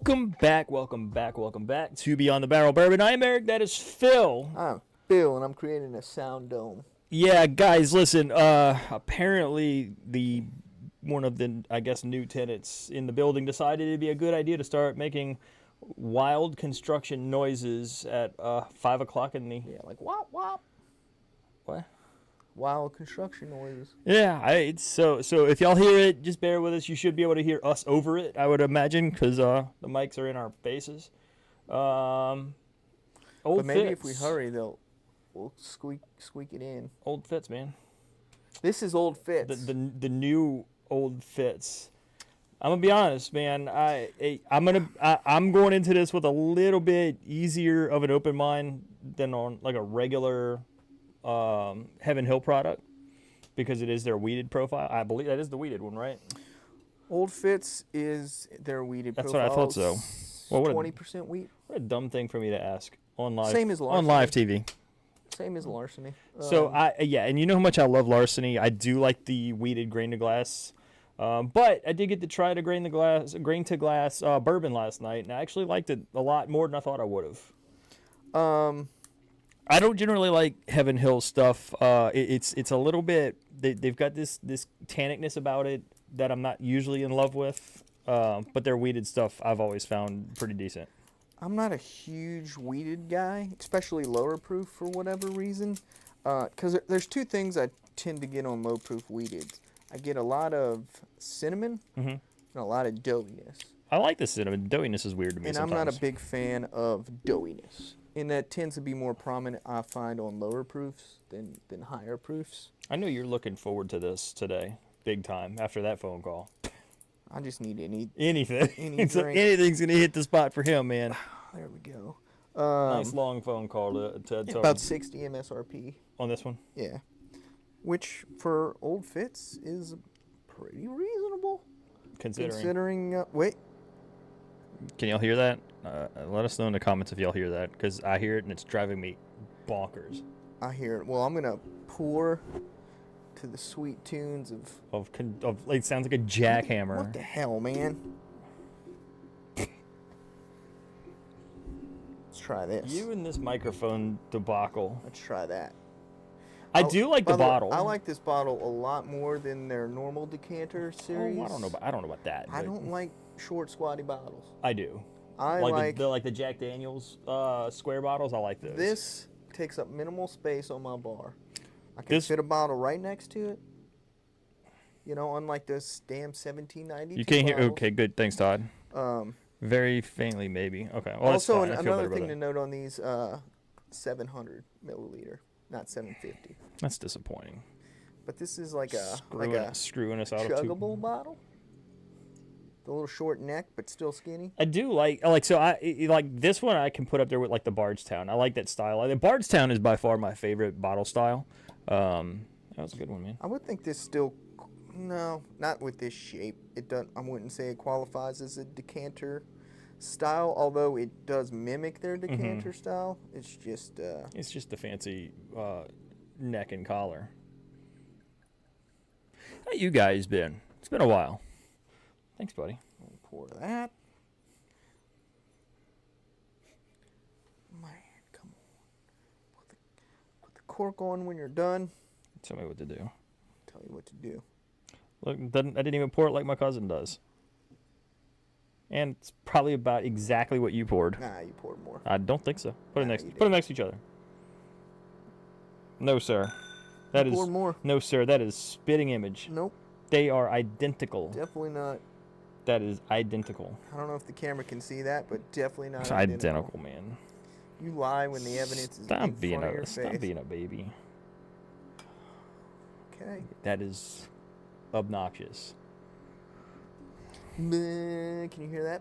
Welcome back to Beyond the Barrel Bourbon. I'm Eric, that is Phil. I'm Bill, and I'm creating a sound dome. Yeah, guys, listen, apparently one of the, I guess, new tenants in the building decided it'd be a good idea to start making wild construction noises at 5 o'clock in the... Yeah, like wop wop. What? Wild construction noises. Yeah, so if y'all hear it, just bear with us. You should be able to hear us over it, I would imagine, because the mics are in our faces. But maybe if we hurry, we'll squeak it in. Old Fitz, man. This is Old Fitz. The new Old Fitz. I'm gonna be honest, man. I'm going into this with a little bit easier of an open mind than on like a regular Heaven Hill product, because it is their weeded profile. I believe that is the weeded one, right? Old Fitz is their weeded profile. That's what I thought so. Well, 20% wheat. What a dumb thing for me to ask on live. Same as Larceny. On live TV. Same as Larceny. So and you know how much I love Larceny. I do like the weeded grain to glass. But I did get to try the grain to glass bourbon last night, and I actually liked it a lot more than I thought I would have. I don't generally like Heaven Hill stuff. It's a little bit, they've got this tannicness about it that I'm not usually in love with. But their weeded stuff I've always found pretty decent. I'm not a huge weeded guy, especially lower proof for whatever reason. Because there's two things I tend to get on low proof weeded. I get a lot of cinnamon and a lot of doughiness. I like the cinnamon. Doughiness is weird to me sometimes. I'm not a big fan of doughiness. And that tends to be more prominent, I find, on lower proofs than higher proofs. I know you're looking forward to this today, big time, after that phone call. I just need anything. Anything's going to hit the spot for him, man. There we go. Nice long phone call to about 60 MSRP. On this one? Yeah. Which, for Old Fitz, is pretty reasonable. Considering wait. Can y'all hear that? Let us know in the comments if y'all hear that, because I hear it and it's driving me bonkers. I hear it. Well, I'm going to pour to the sweet tunes of it sounds like a jackhammer. What the hell, man? Let's try this. You and this microphone debacle. Let's try that. I do like the bottle. I like this bottle a lot more than their normal decanter series. Oh, I don't know about that. I don't like short, squatty bottles. I do. I like the Jack Daniels square bottles. I like those. This takes up minimal space on my bar. I can fit a bottle right next to it. You know, unlike this damn 1792. You can't hear. bottles. Okay, good. Thanks, Todd. Very faintly, maybe. Okay. Well, also, that's fine. another thing to note on these, 700 milliliter, not 750. That's disappointing. But this is like a screwing us out of chuggable bottle. The little short neck, but still skinny. I do like this one. I can put up there with like the Bardstown. I like that style. The Bardstown is by far my favorite bottle style. That was a good one, man. I would think this still, no, not with this shape. It doesn't. I wouldn't say it qualifies as a decanter style, although it does mimic their decanter style. It's just the fancy neck and collar. How you guys been? It's been a while. Thanks, buddy. I'll pour that. Man, come on. Put the cork on when you're done. Tell me what to do. Tell you what to do. Look, I didn't even pour it like my cousin does. And it's probably about exactly what you poured. Nah, you poured more. I don't think so. Put them next to each other. No, sir. Poured more. No, sir. That is spitting image. Nope. They are identical. Definitely not. That is identical. I don't know if the camera can see that, but definitely not it's identical, man. You lie when the evidence is in front of your face. Stop being a baby. Okay. That is obnoxious. Can you hear that?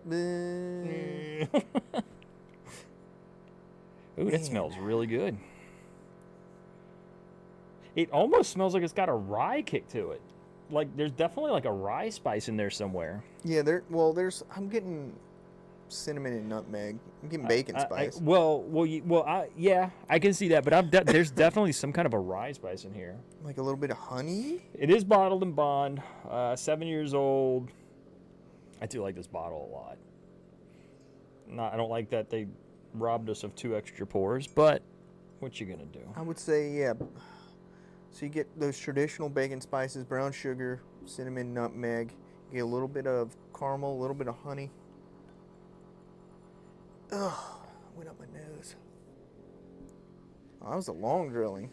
Ooh, that smells really good. It almost smells like it's got a rye kick to it. Like there's definitely like a rye spice in there somewhere. Yeah, I'm getting cinnamon and nutmeg. I'm getting bacon spice. I can see that, but there's definitely some kind of a rye spice in here. Like a little bit of honey? It is bottled in bond, 7 years old. I do like this bottle a lot. I don't like that they robbed us of 2 extra pours, but what you gonna do? I would say, yeah. So you get those traditional bacon spices, brown sugar, cinnamon, nutmeg. You get a little bit of caramel, a little bit of honey. Ugh, went up my nose. Oh, that was a long drilling.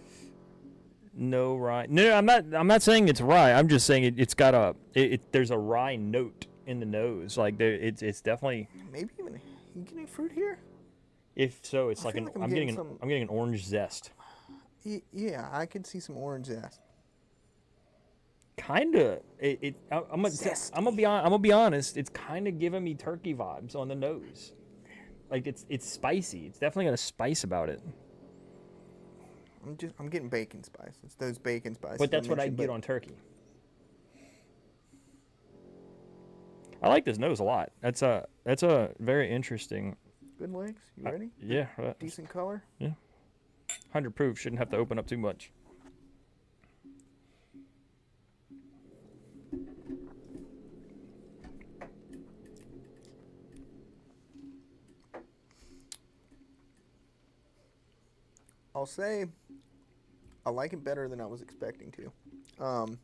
No rye. No, I'm not saying it's rye. I'm just saying it's got there's a rye note in the nose. Like it's definitely. Maybe even you getting fruit here? If so, it's I like feel an. like I'm I'm getting getting some- I'm getting an orange zest. Yeah, I could see some orange zest. Kinda. I'm gonna be honest. It's kind of giving me turkey vibes on the nose. Like it's spicy. It's definitely got a spice about it. I'm getting bacon spice. It's those bacon spices. But that's what I mentioned, get but on turkey. I like this nose a lot. That's a very interesting. Good legs. You ready? Yeah. Decent color. 100 proof. Shouldn't have to open up too much. I'll say I like it better than I was expecting to. I'm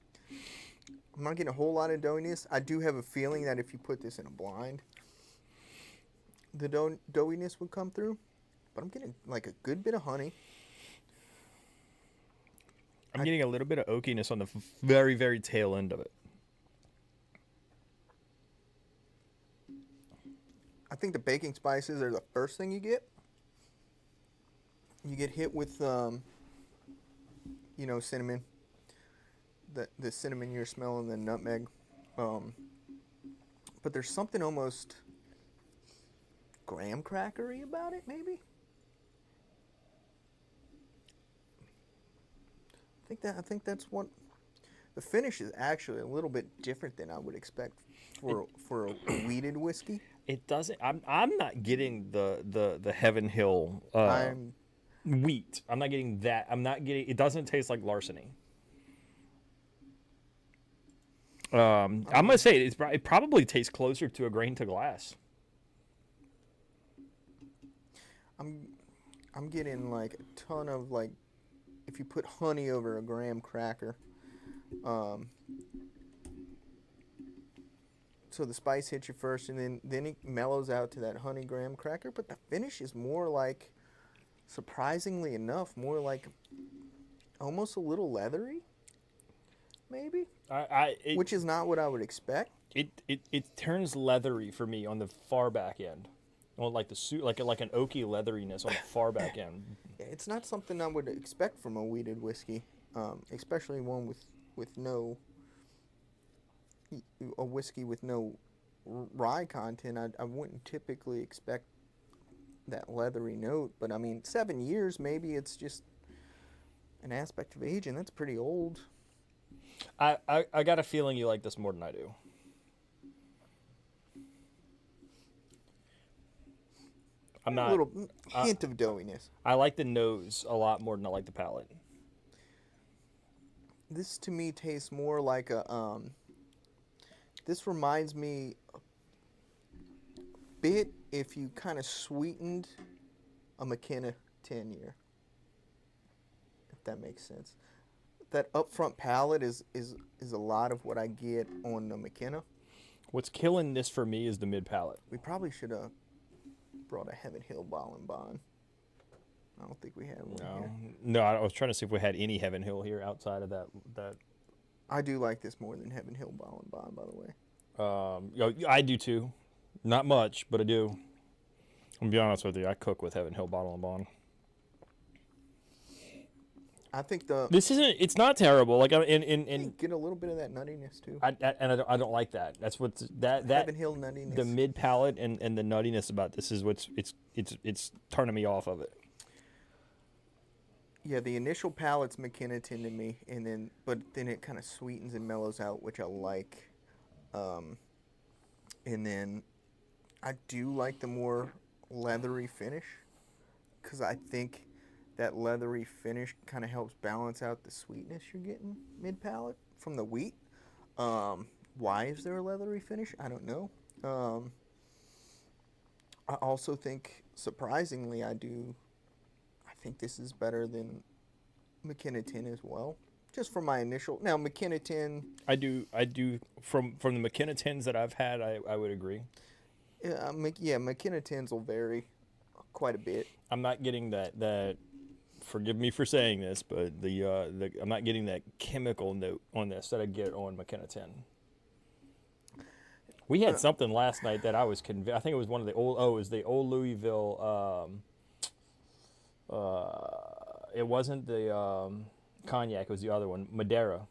not getting a whole lot of doughiness. I do have a feeling that if you put this in a blind, the doughiness would come through. But I'm getting like a good bit of honey. I'm getting a little bit of oakiness on the very, very tail end of it. I think the baking spices are the first thing you get. You get hit with, cinnamon. The cinnamon you're smelling, the nutmeg. But there's something almost graham crackery about it, maybe. I think that's what the finish is actually a little bit different than I would expect for a wheated whiskey. It doesn't. I'm not getting the Heaven Hill wheat. I'm not getting that. I'm not getting. It doesn't taste like larceny. I'm gonna say it probably tastes closer to a grain to glass. I'm getting like a ton of like, if you put honey over a graham cracker, so the spice hits you first, and then it mellows out to that honey graham cracker. But the finish is more like, surprisingly enough, more like almost a little leathery, maybe. Which is not what I would expect. It turns leathery for me on the far back end, on like like an oaky leatheriness on the far back end. It's not something I would expect from a wheated whiskey, especially one with no a whiskey with no rye content. I wouldn't typically expect that leathery note, but I mean, 7 years, maybe it's just an aspect of age, and that's pretty old. I got a feeling you like this more than I do. I'm not. A little hint of doughiness. I like the nose a lot more than I like the palate. This to me tastes more like a. This reminds me a bit if you kind of sweetened a McKenna 10-year. If that makes sense. That upfront palate is a lot of what I get on the McKenna. What's killing this for me is the mid palate. We probably should have brought a Heaven Hill bottle and bond. I don't think we had one here. No, I was trying to see if we had any Heaven Hill here outside of that. I do like this more than Heaven Hill bottle and bond, by the way. I do too. Not much, but I do. I'm gonna be honest with you. I cook with Heaven Hill bottle and bond. I think this isn't. It's not terrible. Like in get a little bit of that nuttiness too. I don't like that. That's what's that Heaven Hill nuttiness. The mid palate and the nuttiness about this is what's it's turning me off of it. Yeah, the initial palate's McKenna 10 to me, but then it kind of sweetens and mellows out, which I like. And then I do like the more leathery finish, because I think that leathery finish kind of helps balance out the sweetness you're getting mid-palate from the wheat. Why is there a leathery finish? I don't know. I also think, surprisingly, I think this is better than McKenna 10 as well. Just from my initial. Now, McKenna 10. I do. From the McKenna 10s that I've had, I would agree. Yeah, McKenna 10s will vary quite a bit. I'm not getting that. Forgive me for saying this, but I'm not getting that chemical note on this that I get on McKenna 10. We had something last night that I was convinced. I think it was one of the old. Oh, it was the old Louisville. It wasn't the cognac. It was the other one, Madeira,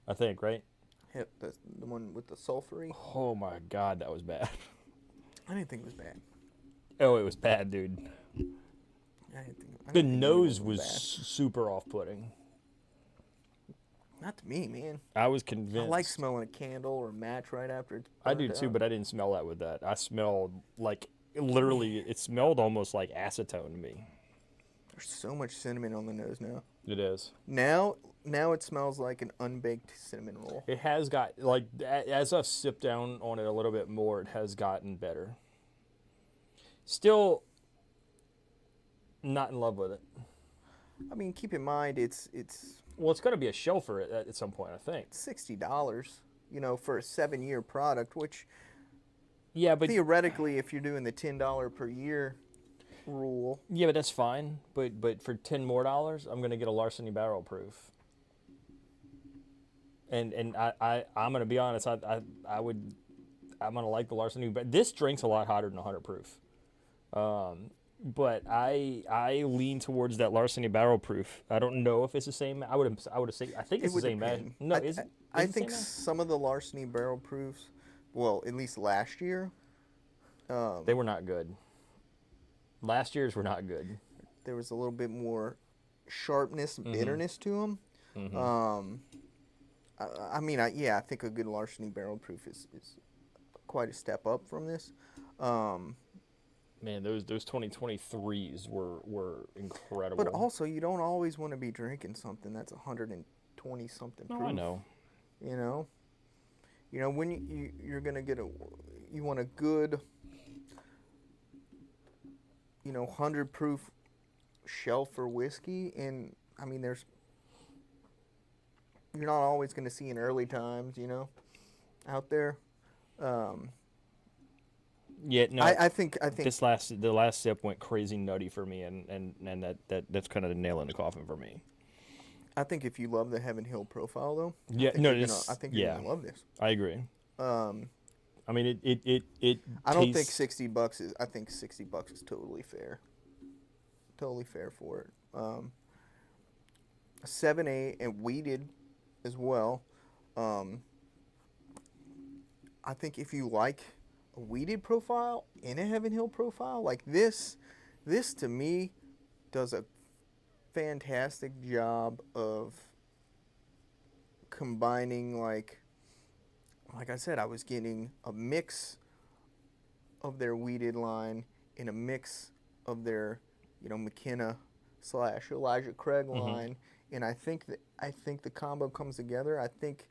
I think. Right? Yep, that's the one with the sulfury. Oh my God, that was bad. I didn't think it was bad. Oh, it was bad, dude. I didn't think. The nose was super off-putting. Not to me, man. I was convinced. I like smelling a candle or a match right after it's I burned do too, out. but I didn't smell that with that. I smelled like literally. It smelled almost like acetone to me. There's so much cinnamon on the nose now. It is. Now it smells like an unbaked cinnamon roll. It has got like as I've sipped down on it a little bit more, it has gotten better. Still not in love with it. I mean, keep in mind it's Well, it's going to be a shelfer at some point, I think. $60, for a 7-year product, which Yeah, but theoretically, if you're doing the $10 per year rule, yeah, but that's fine. But for $10 more, I'm going to get a Larceny barrel proof. And I'm going to be honest. I'm going to like the Larceny, but this drink's a lot hotter than 100 proof. But I lean towards that Larceny barrel proof. I don't know if it's the same. I would say I think it's the same mash. No, I think some of the Larceny barrel proofs, well, at least last year, they were not good. Last year's were not good. there was a little bit more sharpness and bitterness to them. I mean, I think a good Larceny barrel proof is quite a step up from this. Man, those 2023s were incredible. But also, you don't always want to be drinking something that's 120 something proof. I know. When you're gonna get you want a good, 100 proof shelf for whiskey, and I mean, you're not always gonna see in early times, out there. Yeah, no. I think the last sip went crazy nutty for me, and that's kind of the nail in the coffin for me. I think if you love the Heaven Hill profile, though, Yeah, I think you're gonna love this. I agree. I mean, it I don't think $60 is. I think $60 is totally fair. Totally fair for it. A 7A and weeded as well. I think if you like a weeded profile in a Heaven Hill profile, like this to me does a fantastic job of combining, like I said, I was getting a mix of their weeded line in a mix of their, McKenna / Elijah Craig line, and I think the combo comes together. I think.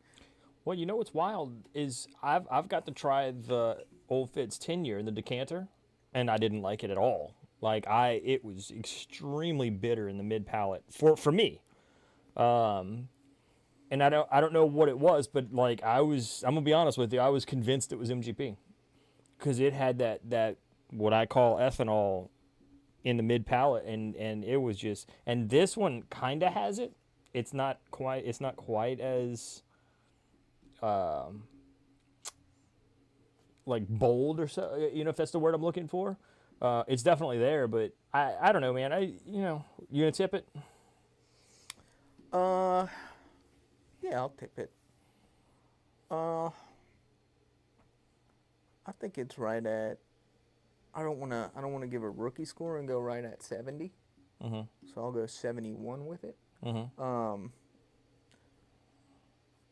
Well, what's wild is I've got to try the Old Fitz 10-year in the decanter, and I didn't like it at all. Like it was extremely bitter in the mid palate for me. And I don't know what it was, but like I'm gonna be honest with you, I was convinced it was MGP, because it had that what I call ethanol in the mid palate, and it was just, and this one kind of has it. It's not quite as like bold or so, if that's the word I'm looking for. It's definitely there, but I don't know, man. You gonna tip it? Yeah, I'll tip it. I think it's right at. I don't wanna give a rookie score and go right at 70. So I'll go 71 with it.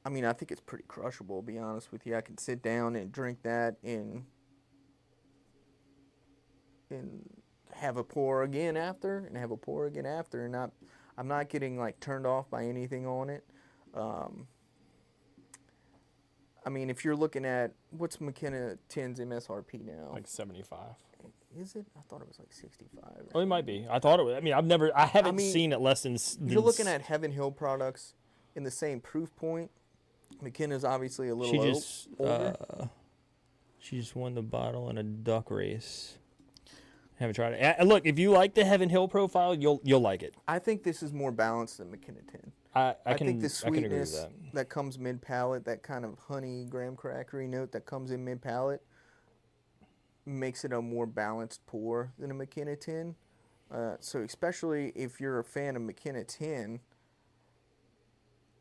I mean, I think it's pretty crushable, to be honest with you. I can sit down and drink that and have a pour again after, and I'm not getting like turned off by anything on it. I mean, if you're looking at what's McKenna 10's MSRP now, Like 75. Is it? I thought it was like 65. Oh, it might be. I thought it was. I mean, I haven't mean, seen it less than. You're looking at Heaven Hill products in the same proof point. McKenna's obviously a little older. She just won the bottle in a duck race. Haven't tried it. And look, if you like the Heaven Hill profile, you'll like it. I think this is more balanced than McKenna 10. I think the I can agree with sweetness that comes mid palate, that kind of honey graham crackery note that comes in mid palate, makes it a more balanced pour than a McKenna 10. So especially if you're a fan of McKenna 10,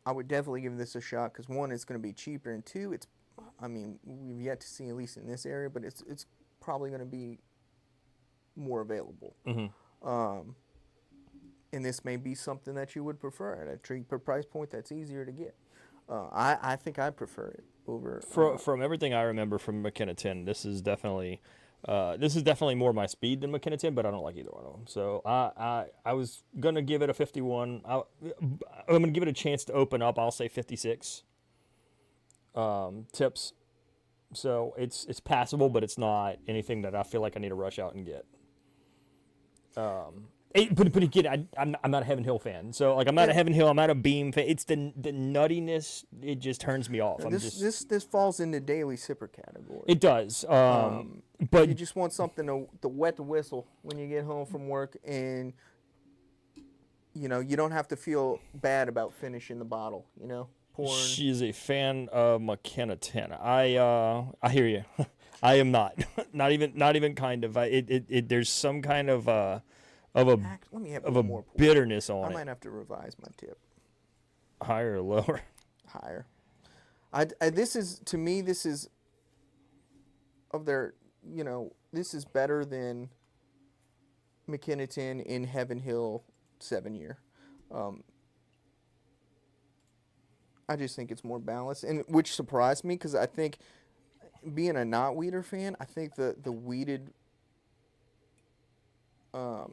I would definitely give this a shot because one, it's going to be cheaper, and two, we've yet to see, at least in this area, but it's probably going to be more available. Mm-hmm. And this may be something that you would prefer at a cheaper price point that's easier to get. I think I prefer it over. From everything I remember from McKenna 10, this is definitely more my speed than McKenna 10, but I don't like either one of them. So I was gonna give it a 51. I'm gonna give it a chance to open up. I'll say 56 tips. So it's passable, but it's not anything that I feel like I need to rush out and get. But again, I'm not a Heaven Hill fan. So like I'm not a Heaven Hill. I'm not a Beam fan. It's the nuttiness. It just turns me off. This falls in the daily sipper category. It does. But you just want something to wet the whistle when you get home from work, and you don't have to feel bad about finishing the bottle. Pouring. She's a fan of McKenna 10. I hear you. I am not. not even kind of. There's some kind of Let me have a more pour. bitterness on it. I might have to revise my tip. Higher or lower? Higher. This is of their, this is better than McKenna 10 in Heaven Hill 7-year. I just think it's more balanced, and which surprised me because I think, being a not weeder fan, I think the weeded. I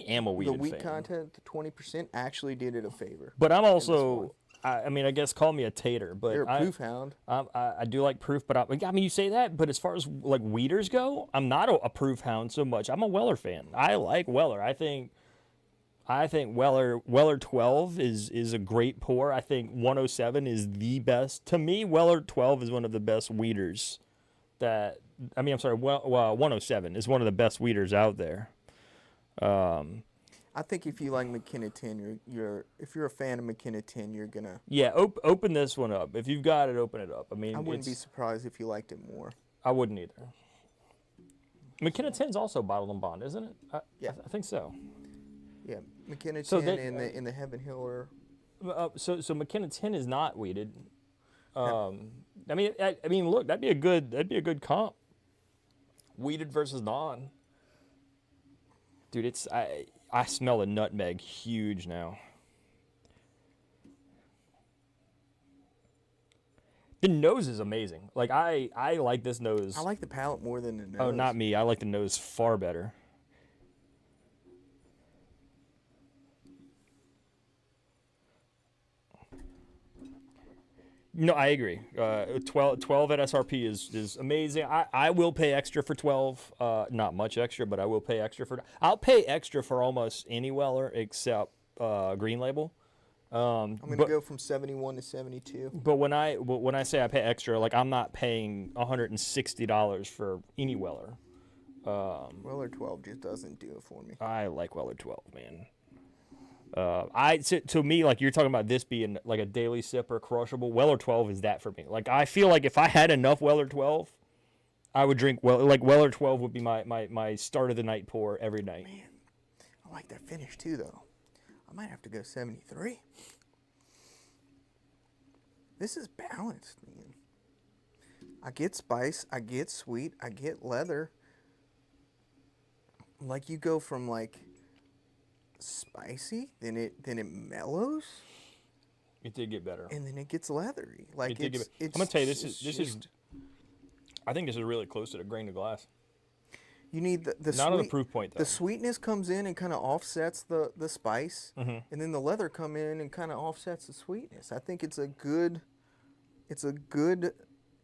am a weeded fan. The wheat fan. content, the 20%, actually did it a favor. But I'm also, I guess call me a tater, but you're a proof hound. I do like proof, but you say that, but as far as like weeders go, I'm not a proof hound so much. I'm a Weller fan. I like Weller. I think Weller 12 is a great pour. I think 107 is the best. To me, Weller 12 is one of the best weeders that. 107 is one of the best weeders out there. I think if you like McKenna 10, if you're a fan of McKenna 10, you're gonna. Yeah, open this one up. If you've got it, open it up. I wouldn't be surprised if you liked it more. I wouldn't either. McKenna 10 is also bottled and bond, isn't it? Yeah, I think so. Yeah, McKenna 10 in the Heaven Hill or. So McKenna 10 is not weeded. No. Look, that'd be a good comp. Weeded versus non. Dude, I smell a nutmeg huge now. The nose is amazing. Like I like this nose. I like the palate more than the nose. Oh, not me. I like the nose far better. No, I agree. 12 at SRP is amazing. I will pay extra for 12. Not much extra, but I will pay extra for. I'll pay extra for almost any Weller except Green Label. I'm gonna go from 71 to 72. But when I say I pay extra, like I'm not paying $160 for any Weller. Weller 12 just doesn't do it for me. I like Weller 12, man. To me, like you're talking about this being like a daily sipper, crushable. Weller 12 is that for me. Like I feel like if I had enough Weller 12, I would drink Weller 12 would be my start of the night pour every night. Man, I like that finish too, though. I might have to go 73. This is balanced, man. I get spice, I get sweet, I get leather. Like you go from like spicy, then it mellows. It did get better, and then it gets leathery. Like I'm gonna tell you, this is. I think this is really close to the grain to glass. You need the not sweet, on the proof point though. The sweetness comes in and kind of offsets the spice, and then the leather come in and kind of offsets the sweetness. I think it's a good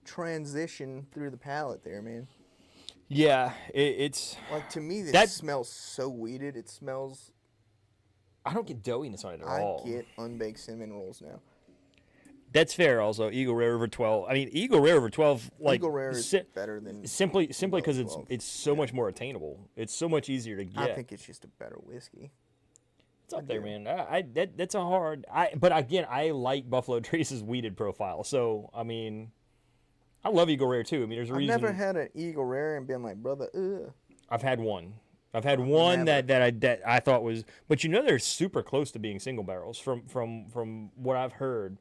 transition through the palate there, man. Yeah, it's Like to me, this that smells so weeded. It smells. I don't get doughiness on it at I all. get unbaked cinnamon rolls now. That's fair. Also, Eagle Rare over 12. I mean, Eagle Rare over 12, like Eagle Rare is better than simply low because 12. it's so much more attainable. It's so much easier to I get. think it's just a better whiskey. It's up there, man. That's a hard. But again, I like Buffalo Trace's weeded profile. So I mean, I love Eagle Rare too. I mean, there's a I've reason. never had an Eagle Rare and been like, brother, ugh. I've had one. I've had one Never. that I thought was, but you know they're super close to being single barrels. From what I've heard,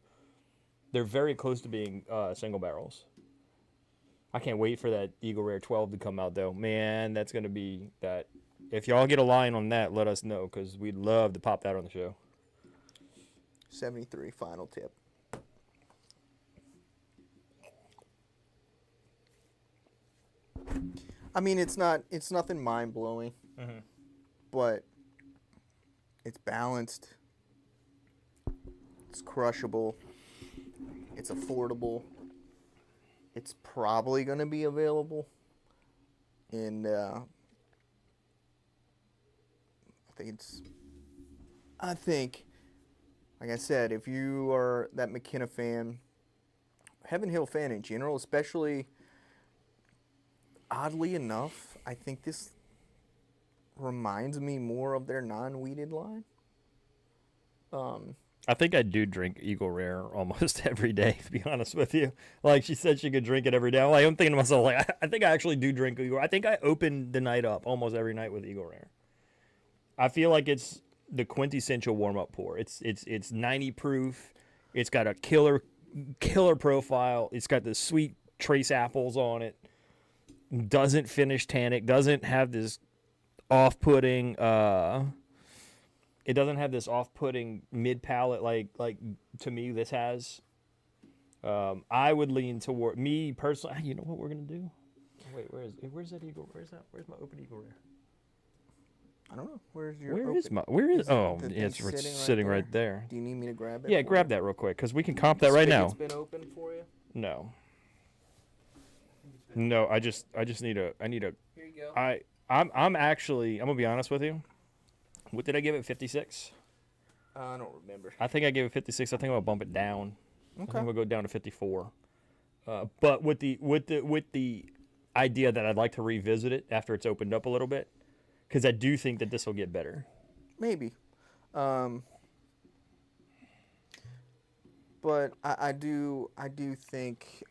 they're very close to being single barrels. I can't wait for that Eagle Rare 12 to come out though. Man, that's gonna be that. If y'all get a line on that, let us know because we'd love to pop that on the show. 73 final tip. I mean, it's nothing mind blowing, but it's balanced. It's crushable. It's affordable. It's probably going to be available. And I think, like I said, if you are that McKenna fan, Heaven Hill fan in general, especially, oddly enough, I think this reminds me more of their non-weeded line. I think I do drink Eagle Rare almost every day, to be honest with you. Like she said she could drink it every day. Like, I'm thinking to myself, like, I think I actually do drink Eagle Rare. I think I open the night up almost every night with Eagle Rare. I feel like it's the quintessential warm-up pour. It's 90 proof. It's got a killer profile. It's got the sweet trace apples on it. Doesn't finish tannic. Doesn't have this off-putting it doesn't have this off-putting mid-palate like to me this has. I would lean toward me personally. You know what we're gonna do? Wait, where's that Eagle? Where's my open Eagle Rare? I don't know. Where is oh yeah, it's sitting right there. Do you need me to grab it? Yeah, grab that real quick because we can comp that right now. It's been open for you. No. No, I need a. Here you go. I'm actually. I'm gonna be honest with you. What did I give it? 56. I don't remember. I think I gave it 56. I think I'm gonna bump it down. Okay. I think we'll go down to 54. But with the idea that I'd like to revisit it after it's opened up a little bit, because I do think that this will get better. Maybe. But I do think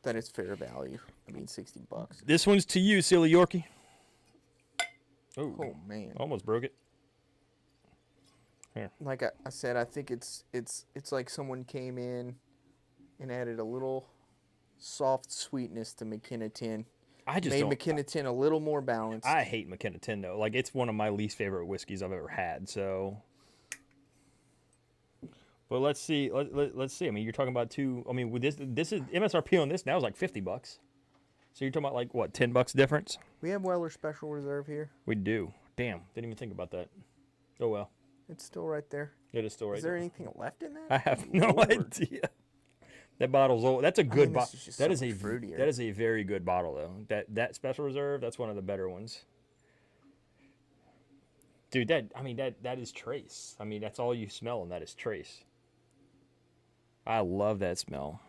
that it's fair value. I mean, $60. This one's to you, silly Yorkie. Oh man! Almost broke it. Here. Like I said, I think it's like someone came in and added a little soft sweetness to McKenna 10. I just made don't, McKenna 10 a little more balanced. I hate McKenna 10 though. Like it's one of my least favorite whiskeys I've ever had. So, but let's see. Let's see. I mean, you're talking about two. I mean, with this is MSRP on this now is like $50. So you're talking about like what, $10 difference? We have Weller Special Reserve here. We do. Damn, didn't even think about that. Oh well. It's still right there. It is still right there. Is there anything left in that? I have no idea. That bottle's old. That's a good bottle. That is a very good bottle though. That Special Reserve, that's one of the better ones. Dude, that is trace. I mean, that's all you smell and that is trace. I love that smell.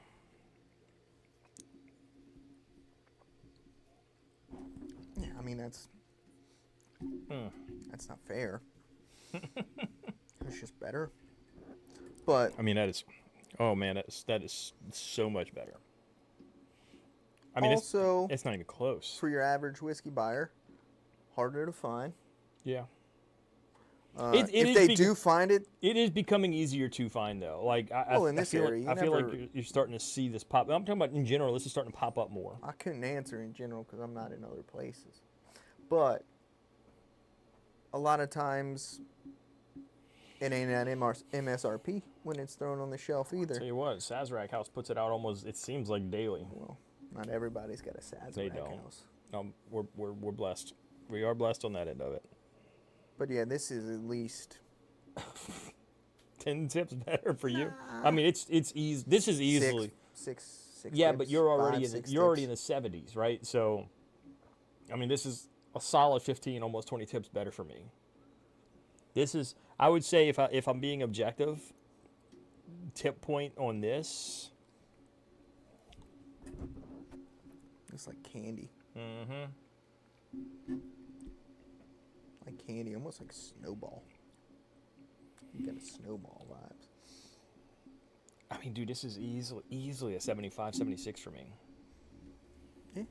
Yeah, I mean that's not fair. It's just better. But I mean that is, oh man, that is so much better. I mean, also, it's not even close. For your average whiskey buyer, harder to find. Yeah. If they do find it, it is becoming easier to find though. Like I feel like you're starting to see this pop. I'm talking about in general. This is starting to pop up more. I couldn't answer in general because I'm not in other places, but a lot of times it ain't at MSRP when it's thrown on the shelf either. I'll tell you what, Sazerac House puts it out almost. It seems like daily. Well, not everybody's got a Sazerac House. We're blessed. We are blessed on that end of it. But yeah, this is at least 10 tips better for you. I mean, it's easy. This is easily 6 Yeah, tips, but you're already 5, in the, 6 you're already in tips. the 70s, right? So, I mean, this is a solid 15, almost 20 tips better for me. This is, I would say, if I'm being objective, tip point on this. It's like candy. Mm-hmm. Like candy, almost like Snowball. You got a Snowball vibes. I mean, dude, this is easily a 75, 76 for me. Yeah.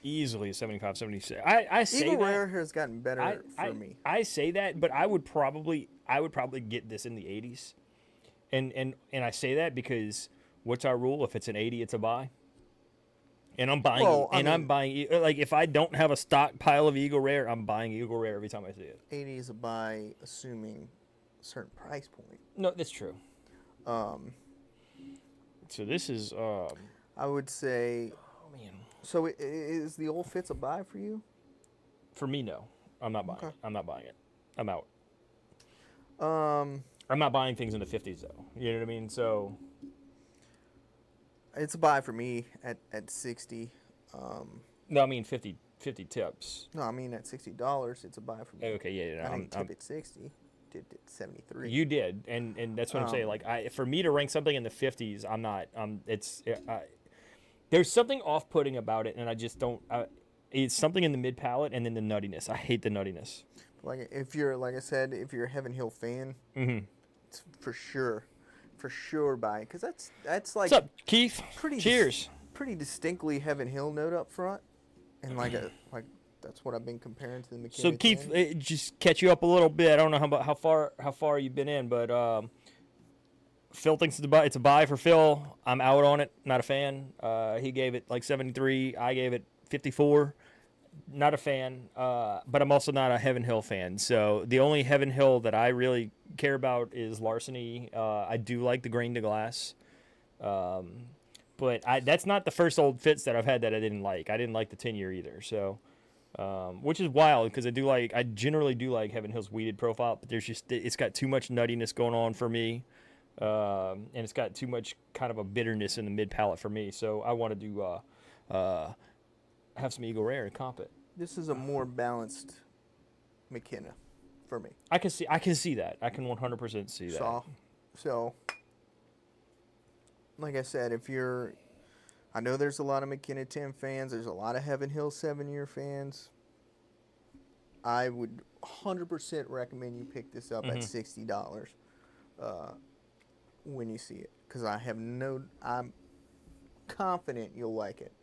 Easily a 75, 76. I say Eagle that. Rare has gotten better for me. I say that, but I would probably get this in the 80s. And I say that because what's our rule? If it's an 80, it's a buy. And I'm buying I'm buying, like, if I don't have a stockpile of Eagle Rare, I'm buying Eagle Rare every time I see it. 80 is a buy, assuming a certain price point. No, that's true. So this is I would say. Oh man. So is the old Fitz a buy for you? For me, no. I'm not buying it. I'm not buying it. I'm out. I'm not buying things in the 50s though. You know what I mean? So it's a buy for me at 60. no, I mean 50 tips. No, I mean at $60, it's a buy for me. Okay, yeah, I didn't tip at 60. Tipped at 73. You did, and that's what I'm saying. Like, for me to rank something in the 50s, I'm not. There's something off-putting about it, and I just don't. It's something in the mid palate, and then the nuttiness. I hate the nuttiness. Like if you're, like I said, if you're a Heaven Hill fan, it's for sure buy, because that's like. What's up, Keith? Cheers. Pretty distinctly Heaven Hill note up front, and like that's what I've been comparing to the McKenna. So Keith, just catch you up a little bit. I don't know how far you've been in, but Phil thinks it's a buy for Phil. I'm out on it. Not a fan. He gave it like 73. I gave it 54. Not a fan. But I'm also not a Heaven Hill fan. So the only Heaven Hill that I really care about is Larceny. I do like the grain to glass. But that's not the first old Fitz that I've had that I didn't like. I didn't like the 10-year either. So. Which is wild because I generally do like Heaven Hill's weeded profile, but it's got too much nuttiness going on for me, and it's got too much kind of a bitterness in the mid palate for me. So I want to do have some Eagle Rare and comp it. This is a more balanced McKenna for me. I can see that. I can 100% see that. So like I said, I know there's a lot of McKenna 10 fans. There's a lot of Heaven Hill 7-year fans. I would 100% recommend you pick this up at $60 when you see it, because I'm confident you'll like it.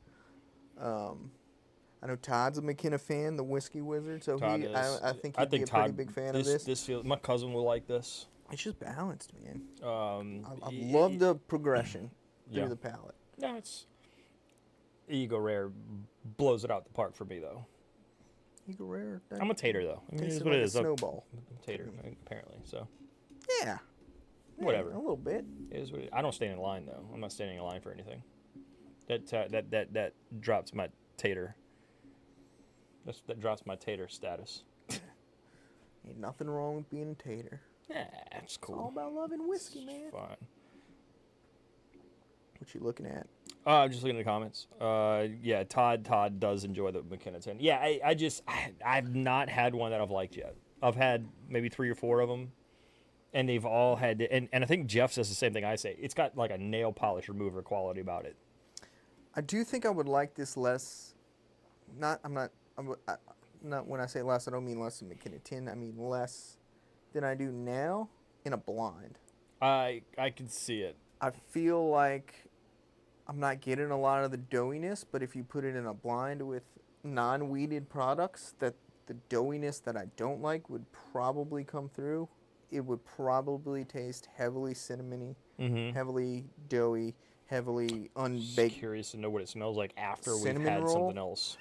I know Todd's a McKenna fan, the Whiskey Wizard, so I think he'd be a pretty big fan of this. My cousin will like this. It's just balanced, man. I love the progression through the palate. No, it's Eagle Rare blows it out the park for me, though. Eagle Rare. I'm a tater, though. I mean, it is what like it is. Snowball. I'm a tater, apparently. So. Yeah. Whatever. A little bit. It is what I don't stand in line though. I'm not standing in line for anything. That drops my tater. That drops my tater status. Ain't nothing wrong with being a tater. Yeah, it's cool. It's all about loving whiskey, man. Fine. What you looking at? I'm just looking at the comments. Yeah, Todd does enjoy the McKenna 10. Yeah, I've not had one that I've liked yet. I've had maybe 3 or 4 of them, and they've all had, and I think Jeff says the same thing I say. It's got like a nail polish remover quality about it. I do think I would like this less. Not when I say less, I don't mean less than McKenna 10. I mean less than I do now in a blind. I can see it. I feel like I'm not getting a lot of the doughiness, but if you put it in a blind with non-weeded products, that the doughiness that I don't like would probably come through. It would probably taste heavily cinnamony, heavily doughy, heavily unbaked. Just curious to know what it smells like after we've cinnamon had roll. Something else.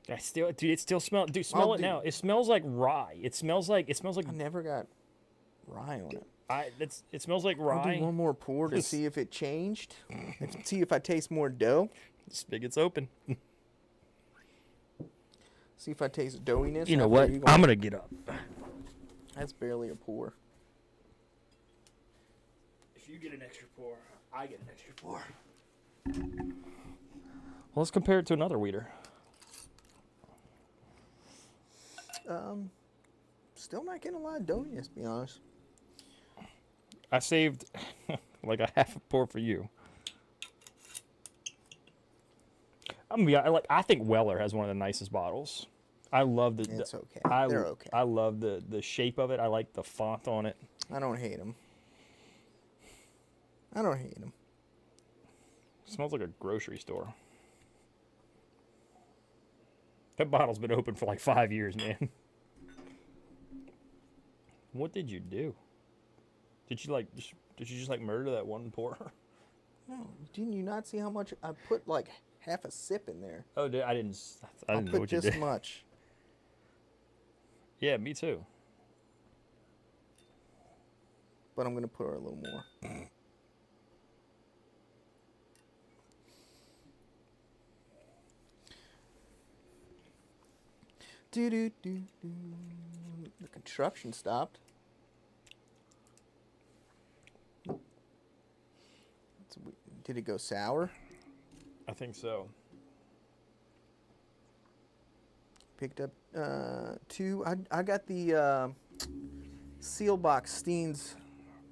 It still smells. Dude, smell it now. It smells like rye. It smells like. I never got rye on it. It smells like rye. I'll do one more pour to see if it changed. See if I taste more dough. The spigot's open. See if I taste doughiness. You know what? I'm gonna get up. That's barely a pour. If if you get an extra pour, I get an extra pour. Well, let's compare it to another weeder. Still not getting a lot of doughiness, to be honest. I saved like a half a pour for you. I think Weller has one of the nicest bottles. I love the. It's okay. They're okay. I love the shape of it. I like the font on it. I don't hate them. I don't hate them. Smells like a grocery store. That bottle's been open for like 5 years, man. What did you do? Did you just like murder that one pour? No, didn't you not see how much I put? Like half a sip in there. Oh, I didn't know what you put did. this much. Yeah, me too. But I'm gonna put her a little more. Do. The construction stopped. Did it go sour? I think so. Picked up 2. I got the seal box Steens.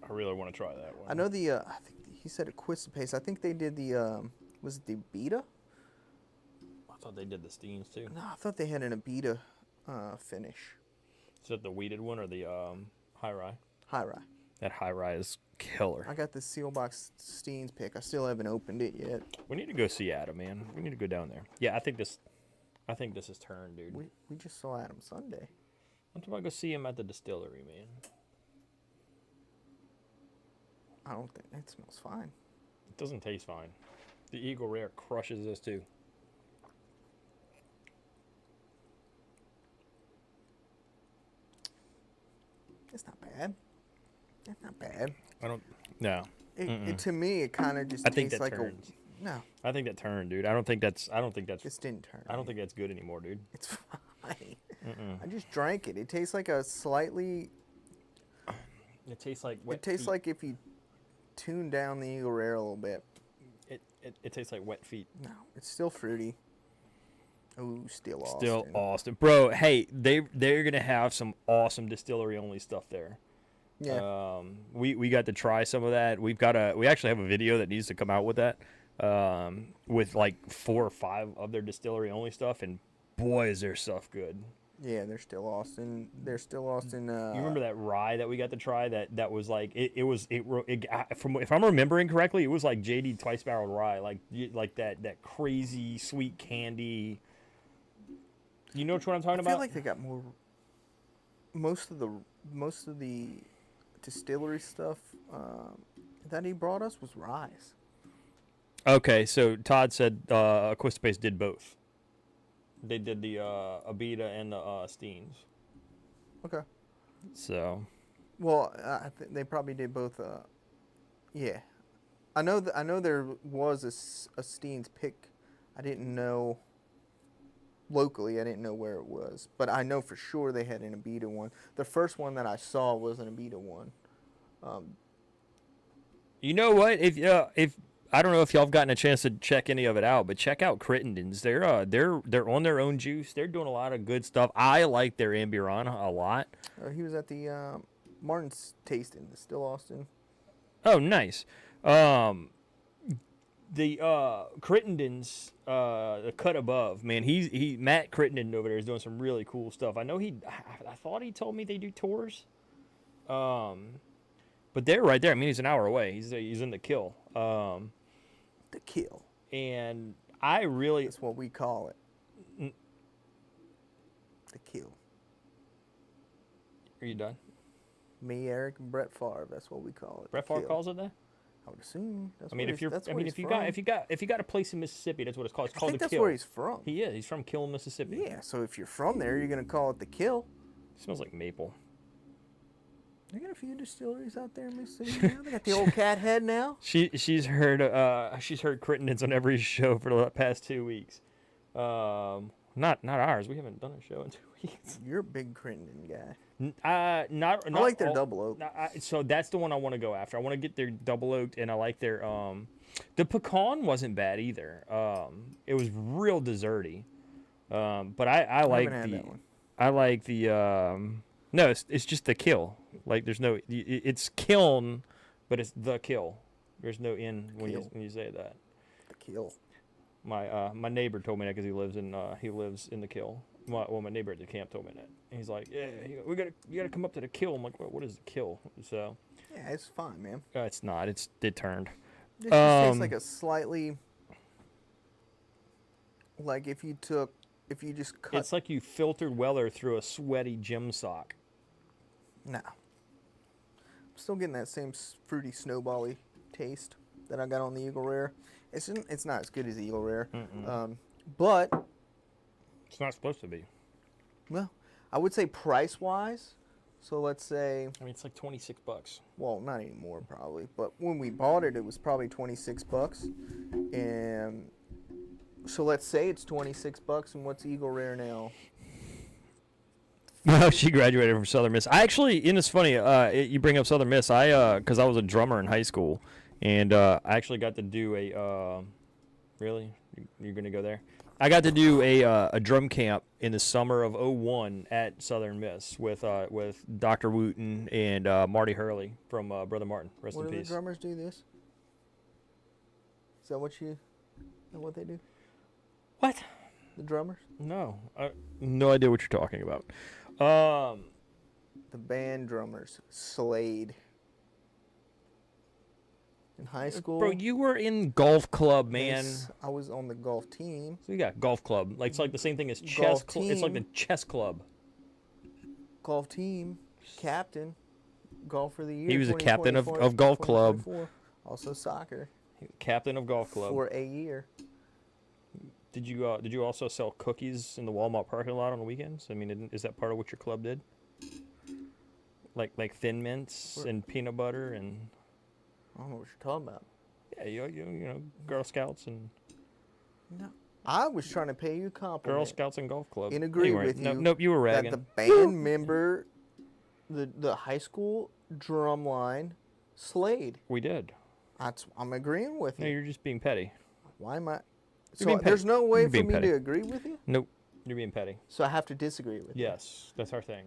I really want to try that one. I know the. I think he said a Pace. I think they did the. Was it the Abita? I thought they did the Steens too. No, I thought they had an Abita finish. Is that the weeded one or the high rye? High rye. That high rye is killer. I got the seal box Steens pick. I still haven't opened it yet. We need to go see Adam, man. We need to go down there. Yeah, I think this is turned, dude. We just saw Adam Sunday. I'm talking about go see him at the distillery, man. I don't think it smells fine. It doesn't taste fine. The Eagle Rare crushes this too. It's not bad. It's not bad. I don't. No. It to me, it kind of just I think tastes that like turns. No. I think that turned, dude. I don't think that's. This didn't turn. I don't think that's good anymore, dude. It's fine. I just drank it. It tastes like a slightly. It tastes like wet. It tastes feet. like if you tune down the Eagle Rare a little bit. It tastes like wet feet. No, it's still fruity. Ooh, still Austin. Still Austin, bro. Hey, they're gonna have some awesome distillery only stuff there. Yeah. We got to try some of that. We actually have a video that needs to come out with that. With like 4 or 5 of their distillery only stuff, and boy, is their stuff good. Yeah, they're still Austin. They're still Austin. You remember that rye that we got to try? That was like from if I'm remembering correctly, it was like JD twice barreled rye, like that crazy sweet candy. You know what I'm talking about? I feel like they got more. Most of the distillery stuff that he brought us was rye. Okay, so Todd said Pace did both. They did the Abita and the Steens. Okay. So. Well, they probably did both. Yeah, I know there was a Steens pick. I didn't know. Locally, I didn't know where it was, but I know for sure they had an Abita one. The first one that I saw was an Abita one. You know what? If I don't know if y'all have gotten a chance to check any of it out, but check out Crittenden's. They're on their own juice. They're doing a lot of good stuff. I like their Amburana a lot. He was at the Martin's tasting, the Still Austin. Oh, nice. The Crittenden's the cut above, man. Matt Crittenden over there is doing some really cool stuff. I know I thought he told me they do tours. But they're right there. I mean, he's an hour away. He's in the Kill. The Kill. And I really. That's what we call it. The Kill. Are you done? Me, Eric, and Brett Favre. That's what we call it. Brett Favre calls it that? I would assume. If you got a place in Mississippi, that's what it's called. It's called the Kill. That's where he's from. He is. He's from Kill, Mississippi. Yeah. So if you're from there, you're gonna call it the Kill. It smells like maple. They got a few distilleries out there in Mississippi now. They got the old Cat Head now. She's heard Crittenden's on every show for the past 2 weeks. Not ours. We haven't done a show in 2 weeks. You're a big Crittenden guy. Not I like their all- double oak. so that's the one I want to go after. I want to get their double oaked, and I like their the pecan wasn't bad either. It was real desserty. But I like haven't had the that one. I like the no, it's just the kill. Like there's no it's kiln, but it's the kill. There's no in when you say that. The kill. My neighbor told me that because he lives in the kill. My neighbor at the camp told me that. And he's like, yeah, you gotta come up to the kill. I'm like, what is the kill? So Yeah, it's fine, man. it's not. It turned. It just tastes like a slightly, like if you just cut. It's like you filtered Weller through a sweaty gym sock. Nah. I'm still getting that same fruity snowbally taste that I got on the Eagle Rare. It's not as good as Eagle Rare, but It's not supposed to be. well, I would say price wise. So let's say, I mean, it's like $26. well, not anymore probably, but when we bought it, it was probably $26, and so let's say it's $26, and what's Eagle Rare now? Well, she graduated from Southern Miss. I actually, and it's funny, you bring up Southern Miss. Because I was a drummer in high school, and I actually got to do really? You're going to go there? I got to do a drum camp in the summer of '01 at Southern Miss with Dr. Wooten and Marty Hurley from Brother Martin. Rest What in do peace. the drummers do this? Is that what they do? What? The drummers? No. No idea what you're talking about. The band drummers slayed. In high school, Bro, you were in golf club, man. yes, I was on the golf team. So you got golf club. Like it's like the same thing as chess. Golf It's like the team. chess club. Golf team, captain, golf for the year. He was a captain of 2024, golf club. 2024. Also soccer Captain of golf club. for a year. Did you also sell cookies in the Walmart parking lot on the weekends? I mean, is that part of what your club did? Like Thin Mints and peanut butter and I don't know what you're talking about. yeah, you know, Girl Scouts and No, I was trying to pay you a compliment. Girl Scouts and golf club. And agree with you. Nope, you were that ragging. the band member, the high school drum line, slayed. We did. I'm agreeing with No, you. you're just being petty. Why am I? You're being So there's no way You're for being me petty. to agree with you. Nope, you're being petty. So I have to disagree with you. Yes, that's our thing.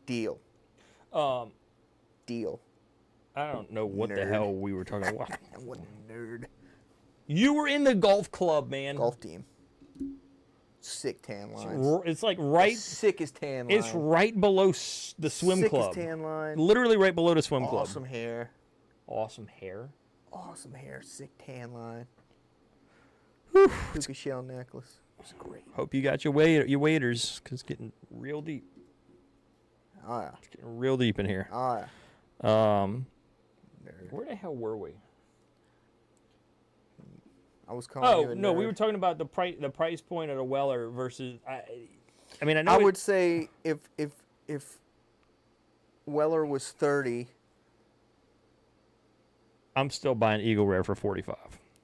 Deal. Deal. I don't know what the Nerd. hell we were talking about. What a nerd. You were in the golf club, man. Golf team. Sick tan lines. It's like right. Sickest tan line. It's right below the swim Sickest club. tan line. Literally right below the swim Awesome club. hair. Awesome hair. Awesome hair. Sick tan line. Puka shell necklace. It's great. Hope you got your waders, cause it's getting real deep. Oh yeah. It's getting real deep in here. Oh yeah. Nerd. Where the hell were we? I was calling you Oh a no, we nerd. were talking about the price point of a Weller versus. I mean, I know. I would say if Weller was 30 I'm still buying Eagle Rare for 45.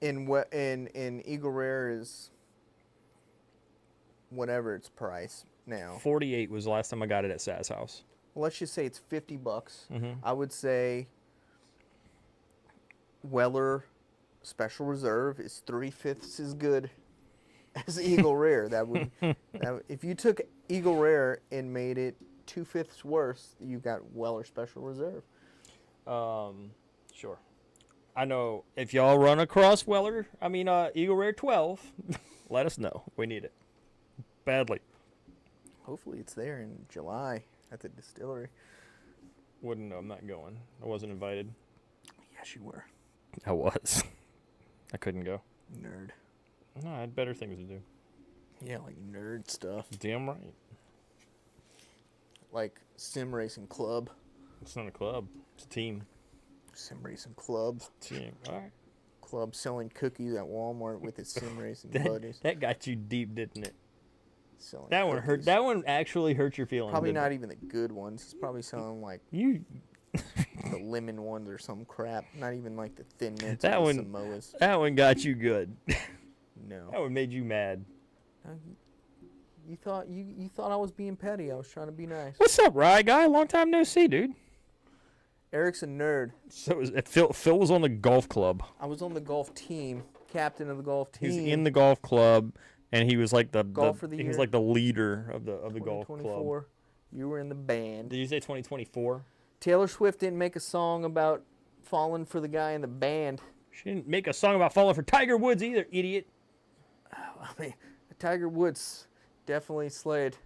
and Eagle Rare is whatever its price now. 48 was the last time I got it at Saz house. Let's just say it's $50. Mhm. I would say Weller Special Reserve is 3/5 as good as Eagle Rare. If you took Eagle Rare and made it 2/5 worse, you got Weller Special Reserve. Sure. I know if y'all run across Eagle Rare 12, let us know. We need it badly. Hopefully it's there in July at the distillery. Wouldn't know. I'm not going. I wasn't invited. Yes, you were. I was. I couldn't go. Nerd. No, I had better things to do. Yeah, like nerd stuff. Damn right. Like Sim Racing Club. It's not a club. It's a team. Sim Racing Club. Team. All right. Club selling cookies at Walmart with its Sim Racing buddies. That got you deep, didn't it? Selling That one hurt. cookies. That one actually hurt your feelings. Probably didn't not it? even the good ones. He's probably selling like You. the lemon ones or some crap. Not even like the Thin Mints That or the one- Samoas. That one got you good. No. That one made you mad. You thought I was being petty. I was trying to be nice. What's up, Rye guy? Long time no see, dude. Eric's a nerd. So Phil was on the golf club. I was on the golf team, captain of the golf team. He was in the golf club, and he was like the Golf of the he year. was like the leader of the golf club. 2024. You were in the band. Did you say 2024? Taylor Swift didn't make a song about falling for the guy in the band. She didn't make a song about falling for Tiger Woods either, idiot. I mean, Tiger Woods definitely slayed.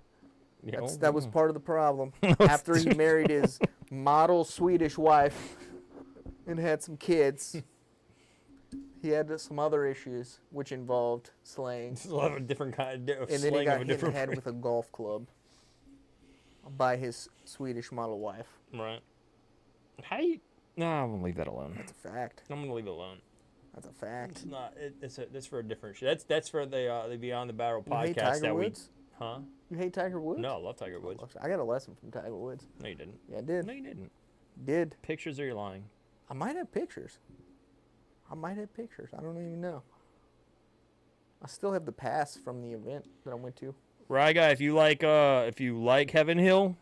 You know? That was part of the problem. After he married his model Swedish wife and had some kids, he had some other issues, which involved slaying. It's a lot of different kind of And then he slang got of a hit in the different head with a golf club by his Swedish model wife. Right. How you? No, I'm gonna leave that alone. That's a fact. I'm gonna leave it alone. That's a fact. It's not. That's for a different shit. That's for the Beyond the Barrel You hate podcast Tiger that Woods? we. Huh? You hate Tiger Woods? No, I love Tiger Woods. I got a lesson from Tiger Woods. No, you didn't. Yeah, I did. No, you didn't. Did. Pictures, or you're lying. I might have pictures. I don't even know. I still have the pass from the event that I went to. Right, guy. If you like Heaven Hill,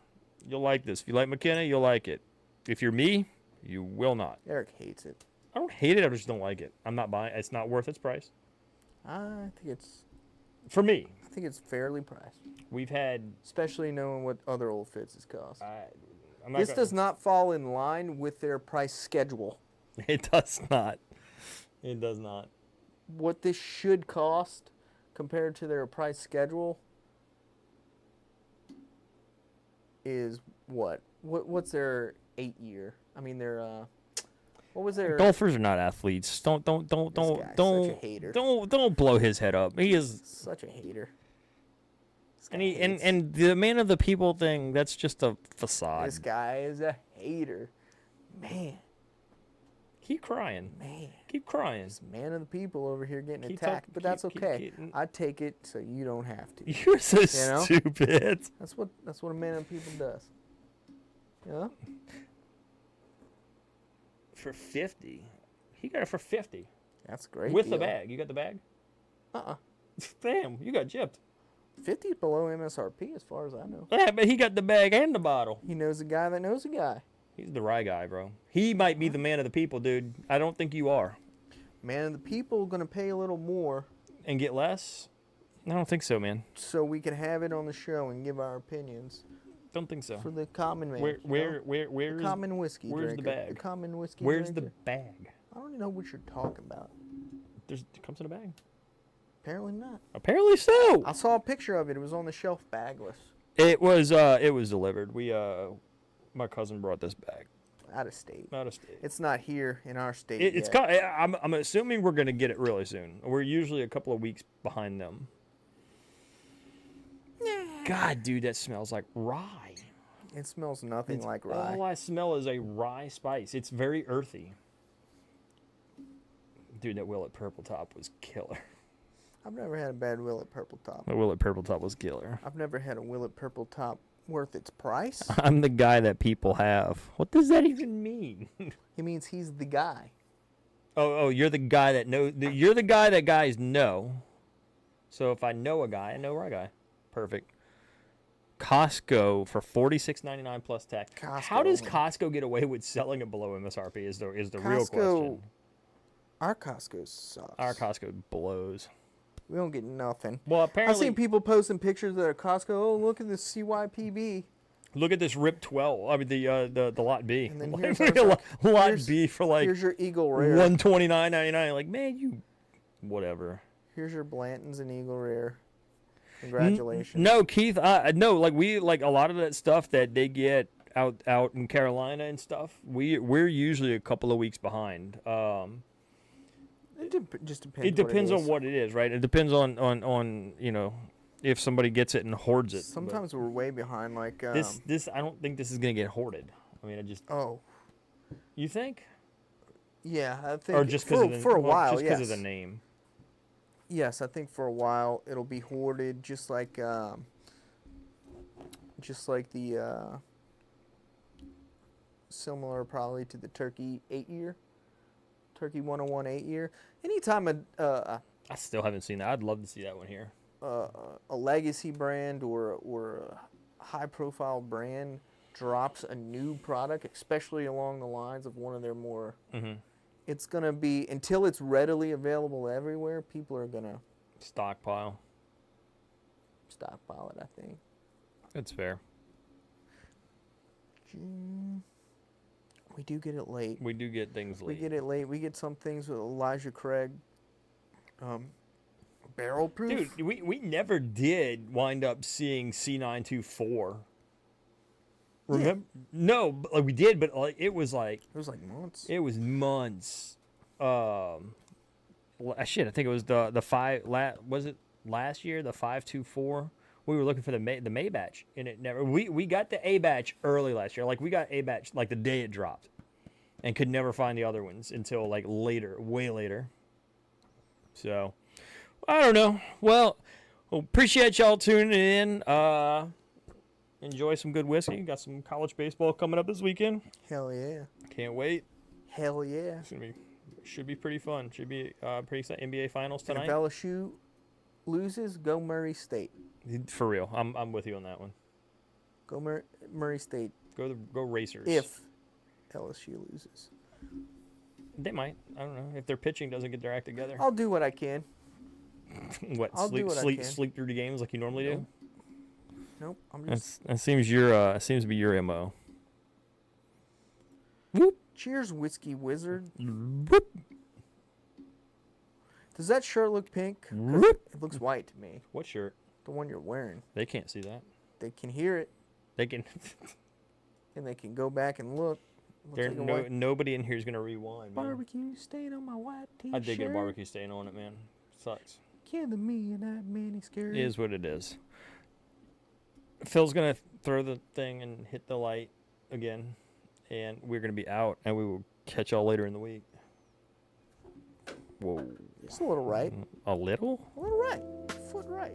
you'll like this. If you like McKenna, you'll like it. If you're me, you will not. Eric hates it. I don't hate it. I just don't like it. I'm not buying. It's not worth its price. I think it's For me, fairly priced, we've had. especially knowing what other old Fitzes cost. I'm not This gonna- does not fall in line with their price schedule. It does not. It does not. What this should cost compared to their price schedule is what? What's their 8-year? I mean, their what was their Golfers are not athletes. Don't guy's such a hater. don't blow his head up. He is, such a hater. This and guy he and, hates. and the man of the people thing. That's just a facade. This guy is a hater. Man, Keep crying. Keep crying. this man of the people over here getting Keep attacked, talking- but that's keep okay. getting- I take it so you don't have to. You're so know? stupid. That's what a man of the people does. Yeah. For 50, he got it for 50 That's a great. with the deal. bag. You got the bag? Uh-uh. Damn, you got gypped. 50 is below MSRP as far as I know. Yeah, but he got the bag and the bottle. He knows a guy that knows a guy. He's the right guy, bro. He might be the man of the people, dude. I don't think you are. Man of the people gonna pay a little more And get less? I don't think so, man. so we can have it on the show and give our opinions Don't think so. for the common man. Where's the common whiskey where's the drinker. bag? The common whiskey where's the drinker. bag? I don't even know what you're talking about. It comes in a bag. Apparently not. Apparently so. I saw a picture of it. It was on the shelf bagless. It was delivered. My cousin brought this bag Out of state. out of state. It's not here in our state It's yet. I'm assuming we're gonna get it really soon. We're usually a couple of weeks behind them. God, dude, that smells like rye. It smells nothing like rye. All I smell is a rye spice. It's very earthy. Dude, that Willet Purple Top was killer. I've never had a bad Willet Purple Top. The Willet Purple Top was killer. I've never had a Willet Purple Top worth its price. I'm the guy that people have. What does that even mean? He means he's the guy. Oh, you're the guy that knows. You're the guy that guys know. So if I know a guy, I know our guy. Perfect. Costco for $46.99 plus tax. How does only. Costco get away with selling it below MSRP? Is the real Costco question. Our Costco sucks. Our Costco blows. We don't get nothing. Well, I've apparently, seen people posting pictures of their Costco. Oh, look at this CYPB. look at this RIP 12. I mean the lot B. And then Like, here's look our- at lot here's- B for like Here's your Eagle Rare. $129.99. Like, man, you whatever. Here's your Blanton's and Eagle Rare. Congratulations. No, Keith. No, like a lot of that stuff that they get out in Carolina and stuff. We're usually a couple of weeks behind. It just depends. It depends what on what it is, right? It depends on if somebody gets it and hoards it. But Sometimes we're way behind. Like this I don't think this is gonna get hoarded. I mean, Oh, you think, yeah. I think or just for, because for a while, just yes. because of the name. Yes, I think for a while it'll be hoarded, just like the similar probably to the Turkey 8-year, Turkey 101 8-year. Anytime I still haven't seen that. I'd love to see that one here. a legacy brand or a high-profile brand drops a new product, especially along the lines of one of their more, it's going to be, until it's readily available everywhere, people are going to Stockpile. stockpile it, I think. That's fair. June. We do get it late. We do get things We late. get it late. We get some things with Elijah Craig. Barrel proof. Dude, we never did wind up seeing C924. Remember? No, but, like, we did, but like it was like months. it was months. Shit, I think it was the five. Was it last year? The 524. We were looking for the May batch, and it never. We got the A batch early last year. Like we got A batch like the day it dropped, and could never find the other ones until like later, way later. So, I don't know. Well, appreciate y'all tuning in. Enjoy some good whiskey. Got some college baseball coming up this weekend. Hell yeah. Can't wait. Hell yeah. Should be pretty fun. Should be pretty exciting. NBA Finals And tonight. if LSU loses, go Murray State. For real, I'm with you on that one. Go Murray State. Go Racers. If LSU loses, They might. I don't know. If their pitching doesn't get their act together. I'll do what I can. What? I'll do what I can. Sleep through the games like you normally do. Nope. I'm just. That seems seems to be your MO. Whoop. Cheers, Whiskey Wizard. Whoop. Does that shirt look pink? 'Cause Whoop. it looks white to me. What shirt? The one you're wearing. They can't see that. They can hear it, They can. and they can go back and look. Looks like a white Nobody in here is gonna rewind, man. barbecue stain on my white t-shirt. I did get a barbecue stain on it, man. Sucks. Killing me in that mini skirt. It is what it is. Phil's gonna throw the thing and hit the light again, and we're gonna be out, and we will catch y'all later in the week. Whoa. It's a little right. A little? A little right. Foot right.